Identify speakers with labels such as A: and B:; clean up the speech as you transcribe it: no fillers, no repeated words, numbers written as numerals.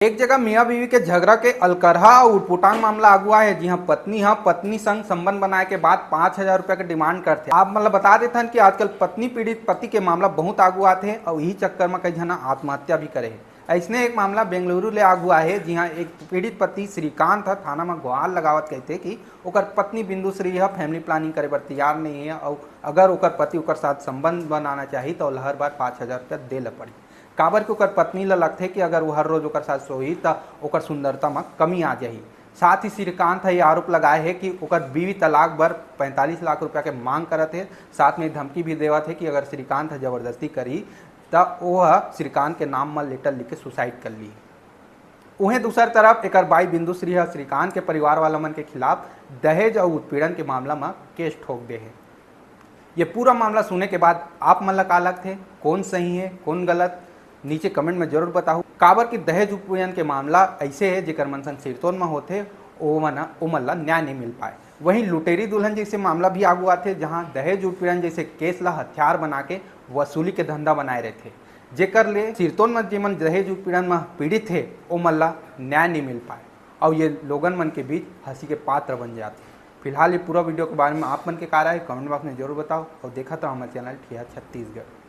A: एक जगह मियाँ बीवी के झगड़ा के अलकरहा और उटपुटांग मामला अगुआ है। जी हाँ, पत्नी संग संबंध बनाए के बाद 5,000 रुपये के डिमांड करते। आप मतलब बता देते हैं कि आजकल पत्नी पीड़ित पति के मामला बहुत आगू आते हैं और यही चक्कर में कई जना आत्महत्या भी करे है। ऐसने एक मामला बेंगलुरु ले आगुआ है। जी हाँ, एक पीड़ित पति श्रीकांत थाना में गुहार लगावत कहते कि ओकर पत्नी बिंदुश्री है फैमिली प्लानिंग करे बर तैयार नहीं है और अगर ओकर पति ओकर साथ संबंध बनाना चाहिए तो हर बार 5,000 रुपया दे ल पड़ी। काबर के ओकर पत्नी ल लगथे कि अगर वो हर रोज ओकर साथ सोही त ओकर सुंदरता में कमी आ जाही। साथ ही श्रीकांत ये आरोप लगाए है कि ओकर बीवी तलाक बर 45 लाख रुपया के मांग करत है। साथ में धमकी भी देवत है कि अगर श्रीकांत जबरदस्ती करी तो वह श्रीकांत के नाम में लेटर लिख के सुसाइड कर ली। उहें दूसर तरफ एक बाई बिंदुश्री श्रीकांत के परिवार वाला मन के खिलाफ दहेज और उत्पीड़न के मामला में केस ठोक दे है। ये पूरा मामला सुनने के बाद आप मन का अलग थे, कौन सही है कौन गलत, नीचे कमेंट में जरूर बताओ। काबर की दहेज उत्पीड़न के मामला ऐसे है जेकर मन संग सिरतोन में होते ओ मन ला न्याय नहीं मिल पाए। वहीं लुटेरी दुल्हन जैसे मामला भी आगू आते जहां दहेज उत्पीड़न जैसे केस ला हथियार बना के वसूली के धंधा बनाए रहते, जेकर ले सिरतोन में जेमन दहेज उत्पीड़न में पीड़ित थे ओ मन ला न्याय नहीं मिल पाए और ये लोगन मन के बीच हंसी के पात्र बन जाते। फिलहाल ये पूरा वीडियो के बारे में आप मन के क्या राय है कमेंट बॉक्स में जरूर बताओ और देखा तो हमारे चैनल ठिया छत्तीसगढ़।